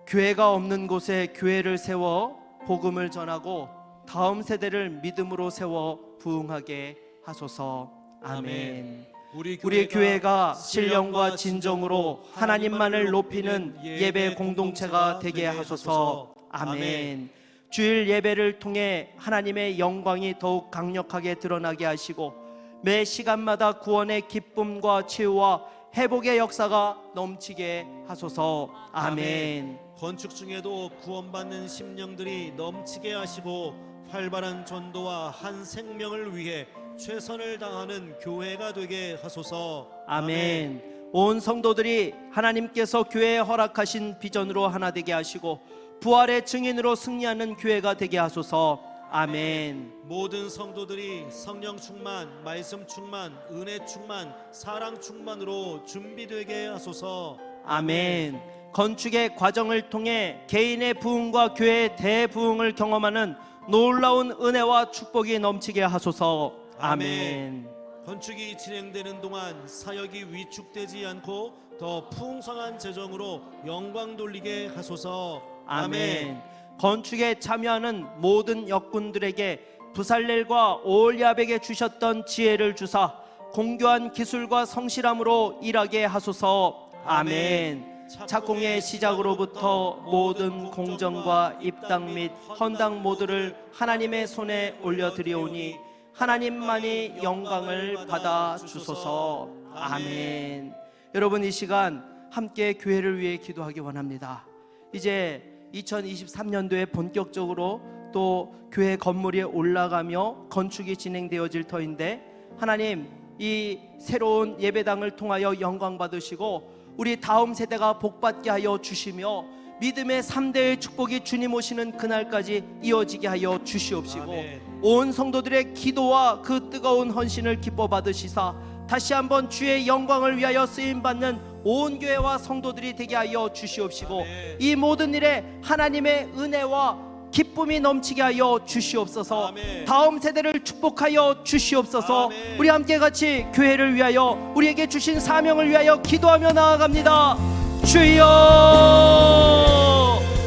교회가 없는 곳에 교회를 세워 복음을 전하고 다음 세대를 믿음으로 세워 부흥하게 하소서. 아멘. 우리 교회가 신령과 진정으로 하나님만을 높이는 예배 공동체가 되게 하소서. 아멘. 주일 예배를 통해 하나님의 영광이 더욱 강력하게 드러나게 하시고 매 시간마다 구원의 기쁨과 치유와 회복의 역사가 넘치게 하소서. 아멘. 건축 중에도 구원받는 심령들이 넘치게 하시고 활발한 전도와 한 생명을 위해 최선을 다하는 교회가 되게 하소서. 아멘. 온 성도들이 하나님께서 교회에 허락하신 비전으로 하나 되게 하시고 부활의 증인으로 승리하는 교회가 되게 하소서. 아멘. 모든 성도들이 성령 충만, 말씀 충만, 은혜 충만, 사랑 충만으로 준비되게 하소서. 아멘. 건축의 과정을 통해 개인의 부흥과 교회의 대부흥을 경험하는 놀라운 은혜와 축복이 넘치게 하소서. 아멘. 건축이 진행되는 동안 사역이 위축되지 않고 더 풍성한 재정으로 영광 돌리게 하소서. 아멘. 건축에 참여하는 모든 역군들에게 부살렐과 오홀리압에게 주셨던 지혜를 주사 공교한 기술과 성실함으로 일하게 하소서. 아멘. 착공의 시작으로부터 모든 공정과 입당 및 헌당 모두를 하나님의 손에 올려드리오니 하나님만이 영광을 받아 주소서. 아멘. 여러분, 이 시간 함께 교회를 위해 기도하기 원합니다. 이제 2023년도에 본격적으로 또 교회 건물이 올라가며 건축이 진행되어질 터인데 하나님, 이 새로운 예배당을 통하여 영광 받으시고 우리 다음 세대가 복받게 하여 주시며 믿음의 3대의 축복이 주님 오시는 그날까지 이어지게 하여 주시옵시고 아멘. 온 성도들의 기도와 그 뜨거운 헌신을 기뻐 받으시사 다시 한번 주의 영광을 위하여 쓰임받는 온 교회와 성도들이 되게 하여 주시옵시고 아멘. 이 모든 일에 하나님의 은혜와 기쁨이 넘치게 하여 주시옵소서. 아멘. 다음 세대를 축복하여 주시옵소서. 아멘. 우리 함께 같이 교회를 위하여 우리에게 주신 사명을 위하여 기도하며 나아갑니다. 주여,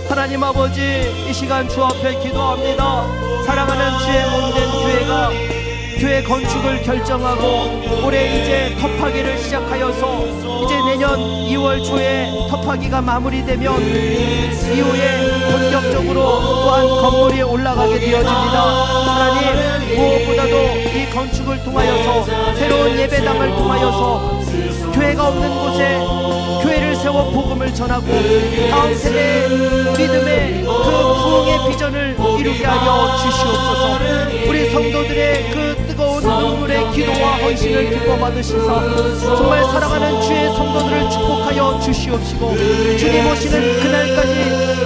하나님 아버지, 이 시간 주 앞에 기도합니다. 사랑하는 주의 몸된 교회가 교회 건축을 결정하고 올해 이제 터파기를 시작하여서 이제 내년 2월 초에 터파기가 마무리되면 이후에 본격적으로 또한 건물이 올라가게 되어집니다. 하나님, 무엇보다도 이 건축을 통하여서 새로운 예배당을 통하여서 교회가 없는 곳에 교회를 세워 복음을 전하고 다음 세대의 믿음의 그 부흥의 비전을 이루게 하여 주시옵소서. 우리 성도들의 그 뜨거운 눈물의 기도와 헌신을 기뻐 받으시사 정말 사랑하는 주의 성도들을 축복하여 주시옵시고 주님 오시는 그날까지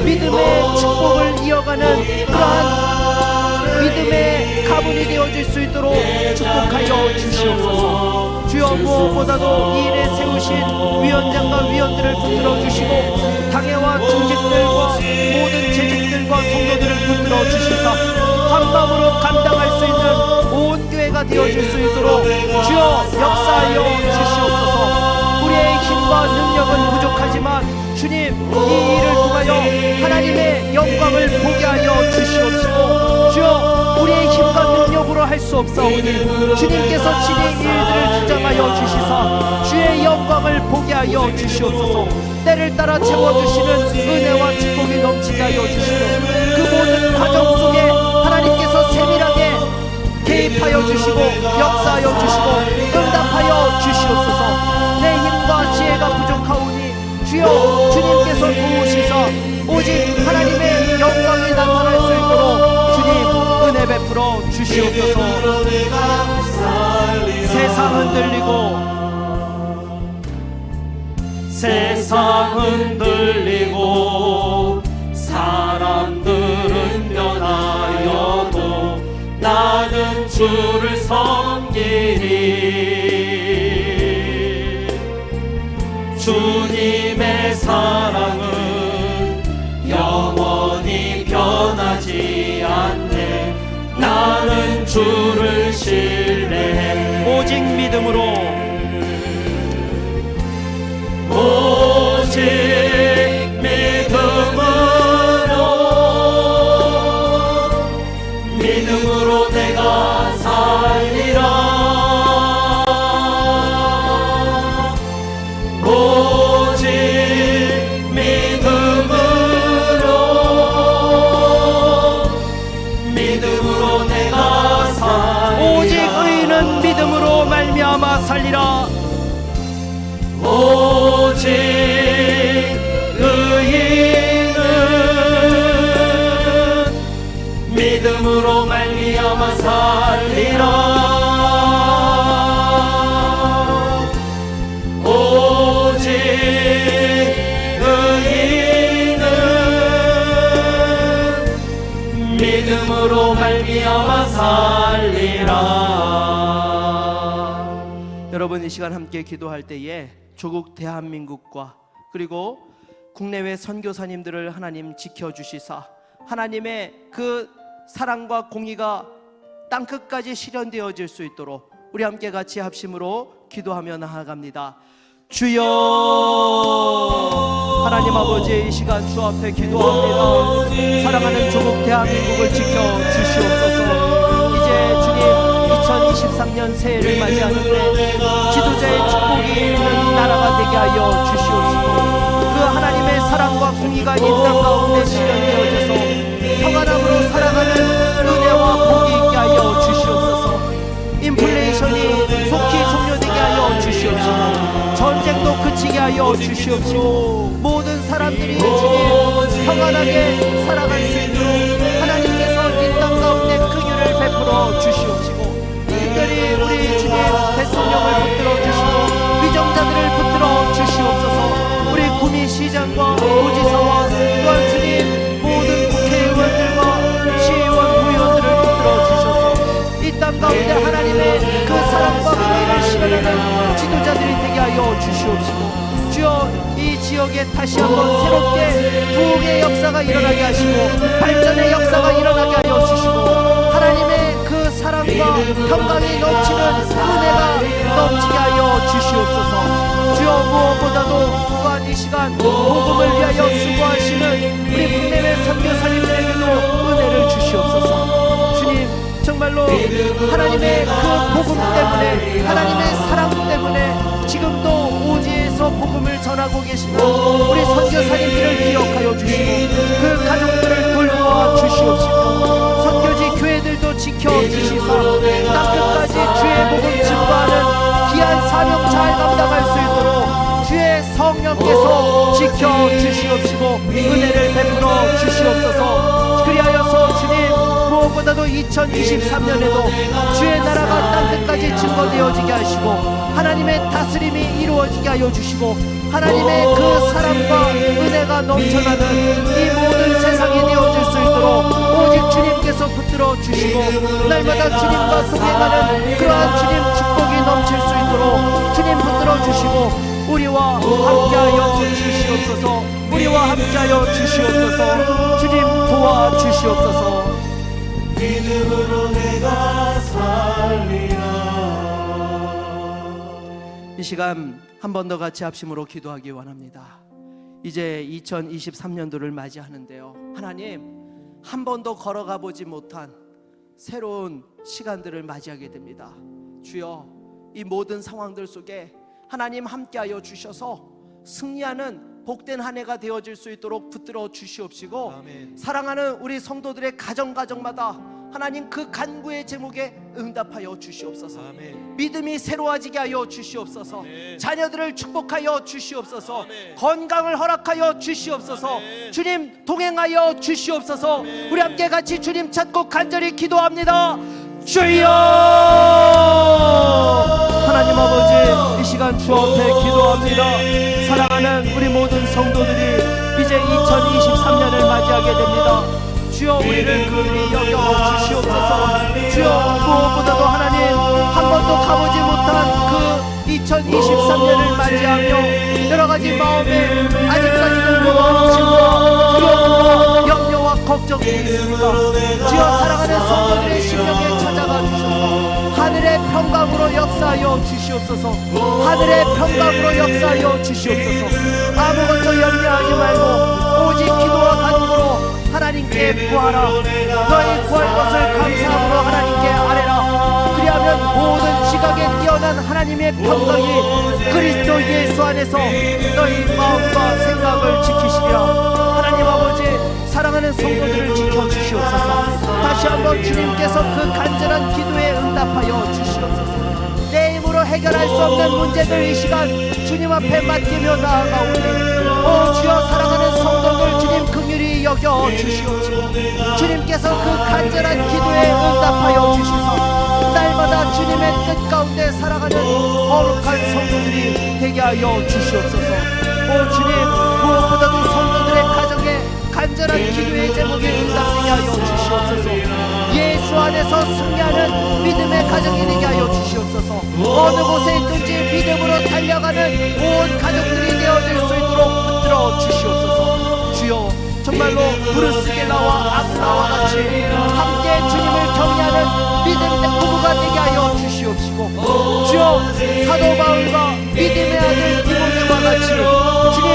믿음의 축복을 이어가는 그러한 믿음의 가문이 되어질 수 있도록 축복하여 주시옵소서. 주여, 무엇보다도 이 일에 세우신 위원장과 위원들을 붙들어 주시고 당회와 중직들과 모든 재직들과 성도들을 붙들어 주시사 한마음으로 감당할 수 있는 온 교회가 되어질 수 있도록 주여 역사하여 주시옵소서. 우리의 힘과 능력은 부족하지만 주님, 이 일을 통하여 하나님의 영광을 보게 하여 주시옵시고 주여, 우리의 힘과 능력으로 할 수 없사오니 주님께서 친히 일들을 주장하여 주시사 주의 영광을 보게 하여 주시옵소서. 때를 따라 채워주시는 은혜와 축복이 넘치게 하여 주시고 그 모든 과정 속에 하나님께서 세밀하게 개입하여 주시고 역사하여 주시고 응답하여 주시옵소서. 내 힘과 지혜가 부족하오니 주여, 주님께서 도우시사 오직 하나님의 영광이 나타날 수 있도록 주님 은혜 베풀어 주시옵소서. 세상 흔들리고 사람들은 변하여도 나는 주를 섬기리. 주님의 사랑은 영원히 변하지 않네. 나는 주를 신뢰해. 오직 믿음으로 말미암아 살리라. 오직 의인은 믿음으로 말미암아 살리라. 여러분, 이 시간 함께 기도할 때에 조국 대한민국과 그리고 국내외 선교사님들을 하나님 지켜주시사 하나님의 그 사랑과 공의가 땅끝까지 실현되어질 수 있도록 우리 함께 같이 합심으로 기도하며 나아갑니다. 주여, 하나님 아버지, 이 시간 주 앞에 기도합니다. 사랑하는 조국 대한민국을 지켜주시옵소서. 이제 주님 2023년 새해를 맞이하는데 지도자의 축복이 있는 나라가 되게 하여 주시옵시고, 그 하나님의 사랑과 공의가 이 땅 가운데 실현되어져서 평안함으로 살아가는 은혜와 복이 있게 하여 주시옵소서. 인플레이션이 속히 종료되게 하여 주시옵시고, 전쟁도 그치게 하여 주시옵시고, 모든 사람들이 주님 평안하게 살아갈 수 있도록 하나님께서 이 땅 가운데 긍휼을 베풀어 주시옵시고, 특별히 우리 주님 대통령을 붙들어 주시고 위정자들을 붙들어 주시옵소서. 우리 구미시장과 도지사와 또한 주님 모든 국회의원들과 시의원, 구의원들을 붙들어 주셔서 이 땅 가운데 하나님의 그 사랑과 공의를 실현하는 지도자들이 되게 하여 주시옵시고, 주여 이 지역에 다시 한번 새롭게 부흥의 역사가 일어나게 하시고 발전의 역사가 일어나게 하여 주시고, 하나님의 그 사랑과 평강이 넘치는 은혜가 넘치게 하여 주시옵소서. 주여, 무엇보다도 또한 이 시간 복음을 위하여 수고하시는 우리 국내외 선교사님들에게도 은혜를 주시옵소서. 주님, 정말로 하나님의 그 복음 때문에, 하나님의 사랑 때문에 지금도 오지에서 복음을 전하고 계시는 우리 선교사님들을 기억하여 주시고 그 가족들을 돌보아 주시옵시고, 선교지 교회들도 지켜주시사 땅끝까지 주의 복음 증거하는 귀한 사명 잘 감당할 수 있도록 주의 성령께서 지켜주시옵시고 은혜를 베풀어 주시옵소서. 그리하여서 주님, 무엇보다도 2023년에도 주의 나라가 땅끝까지 증거되어지게 하시고 하나님의 다스림이 이루어지게 하여 주시고 하나님의 그 사랑과 은혜가 넘쳐나는 이 모든 세상이 되어질 수 있도록 오직 주님께서 붙들어 주시고 날마다 주님과 동행하는 그러한 주님 축복이 넘칠 수 있도록 주님 붙들어 주시고 우리와 함께하여 주시옵소서. 우리와 함께하여 주시옵소서. 주님 도와 주시옵소서. 믿음으로 내가 살리라. 이 시간 한 번 더 같이 합심으로 기도하기 원합니다. 이제 2023년도를 맞이하는데요, 하나님, 한 번도 걸어가 보지 못한 새로운 시간들을 맞이하게 됩니다. 주여, 이 모든 상황들 속에 하나님 함께하여 주셔서 승리하는 복된 한 해가 되어질 수 있도록 붙들어 주시옵시고 아멘. 사랑하는 우리 성도들의 가정마다 하나님 그 간구의 제목에 응답하여 주시옵소서. 아멘. 믿음이 새로워지게 하여 주시옵소서. 아멘. 자녀들을 축복하여 주시옵소서. 아멘. 건강을 허락하여 주시옵소서. 아멘. 주님 동행하여 주시옵소서. 우리 함께 같이 주님 찾고 간절히 기도합니다. 주여, 하나님 아버지, 이 시간 주 앞에 기도합니다. 사랑하는 우리 모든 성도들이 이제 2023년을 맞이하게 됩니다. 주여, 우리를 긍휼히 여겨 주시옵소서. 주여, 무엇보다도 하나님 한 번도 가보지 못한 그 2023년을 맞이하며 여러가지 마음에 아직까지도 무거움과 두려움과 염려와 걱정이 있습니다. 주여, 사랑하는 성도들의 심령에 찾아가 주셔서 하늘의 평강으로 역사하여 주시옵소서. 하늘의 평강으로 역사하여 주시옵소서. 아무것도 염려하지 말고 오직 기도와 간구로 하나님께 구하라. 너희 구할 것을 감사함으로 하나님께 아뢰라. 그리하면 모든 지각에 뛰어난 하나님의 평강이 그리스도 예수 안에서 너희 마음과 생각을 지키시리라. 하나님 아버지, 사랑하는 성도들을 지켜주시옵소서. 다시 한번 주님께서 그 간절한 기도에 응답하여 주시옵소서. 내 힘으로 해결할 수 없는 문제들 이 시간 주님 앞에 맡기며 나아가오니 오 주여, 사랑하는 성도들 주님 긍휼히 여겨 주시옵시고 주님께 주님께서 그 간절한 기도에 응답하여 주시서 날마다 주님의 뜻 가운데 살아가는 거룩한 성도들이 되게 하여 주시옵소서. 오 주님, 무엇보다도 성도들의 가정에 간절한 기도의 제목에 응답되게 하여 주시옵소서. 예수 안에서 승리하는 믿음의 가정이 되게 하여 주시옵소서. 어느 곳에 있든지 믿음으로 달려가는 온 가족들이 되어질 수 있도록 붙들어 주시옵소서. 주여, 정말로 브루스겔라와 아스나와 같이 함께 주님을 경외하는 믿음의 부부가 되게 하여 주시옵시고, 주여, 사도 바울과 믿음의 아들 디모데와 같이 주님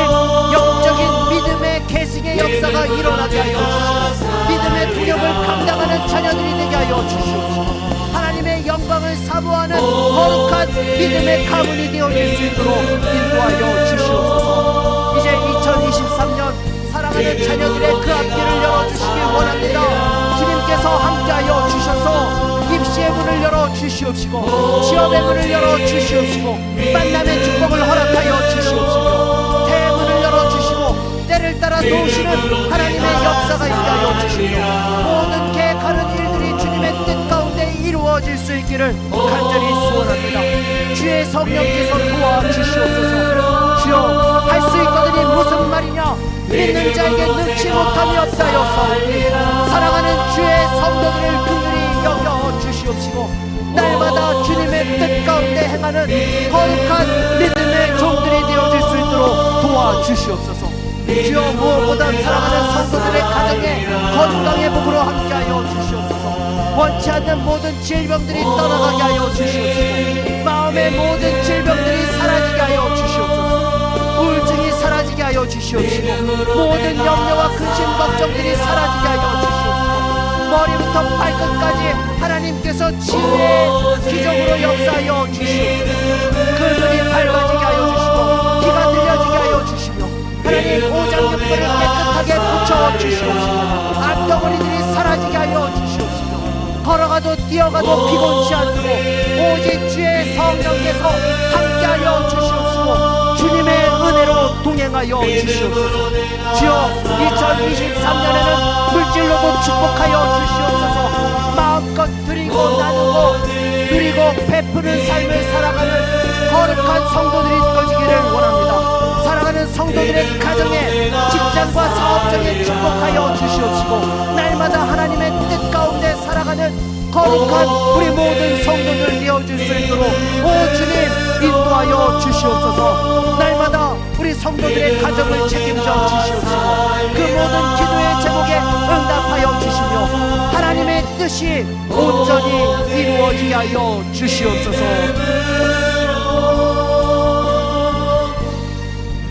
영적인 믿음의 계승의 역사가 일어나게 하여 주시고 믿음의 통역을 감당하는 자녀들이 되게 하여 주시옵시고 하나님의 영광을 사모하는 거룩한 믿음의 가문이 되어질 수 있도록 인도하여 주시옵소서. 이제 2023년 사랑하는 자녀들의 그 앞길을 열어주시길 원합니다. 주님께서 함께하여 주셔서 입시의 문을 열어주시옵시고 취업의 문을 열어주시옵시고 만남의 축복을 허락하여 주시옵시고 대문을 열어주시고 때를 따라 도우시는 하나님의 역사가 있게 하여 주시며 모든 계획하는 일들이 주님의 뜻 가운데 이루어질 수 있기를 간절히 소원합니다. 주의 성령께서 도와주시옵소서. 주여, 할 수 있다더니 무슨 말이냐, 믿는 자에게 능치 못함이 없사여서 사랑하는 주의 성도들을 긍휼히 여겨 주시옵시고 날마다 주님의 뜻 가운데 행하는 거룩한 믿음의 종들이 되어질 수 있도록 도와주시옵소서. 주여, 무엇보다 사랑하는 성도들의 가정에 건강의 복으로 함께하여 주시옵소서. 원치 않는 모든 질병들이 떠나가게 하여 주시옵시고 마음의 모든 질병들이 사라지게 하여 주시옵소서. 우울증이 사라지게 하여 주시옵시고 모든 염려와 근심 걱정들이 사라지게 하여 주시옵시고 머리부터 발끝까지 하나님께서 치유의 기적으로 역사하여 주시옵소서. 그 눈이 밝아지게 하여 주시고 귀가 들려지게 하여 주시며 하나님 오장육부를 깨끗하게 붙여 주시옵시고 암덩어리들이 사라지게 하여 주시옵시며 걸어가도 뛰어가도 피곤치 않도록 오직 주의 성령께서 함께하여 주시옵시고 주님의 은혜로 동행하여 주시옵소서. 주여, 2023년에는 물질로도 축복하여 주시옵소서. 마음껏 드리고 나누고 누리고 베푸는 삶을 살아가는 거룩한 성도들이 되어지기를 원합니다. 사랑하는 성도들의 가정에 직장과 사업장에 축복하여 주시옵시고 날마다 하나님의 뜻 가운데 살아가는 거룩한 우리 모든 성도들 되어질 수 있도록 오 주님 인도하여 주시옵소서. 날마다 우리 성도들의 가정을 책임져 주시옵시고 그 모든 기도의 제목에 응답하여 주시며 하나님의 뜻이 온전히 이루어지게 하여 주시옵소서.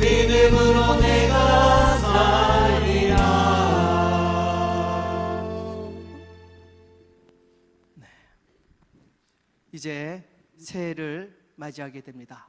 믿음으로 내가 살리라. 이제 새해를 맞이하게 됩니다.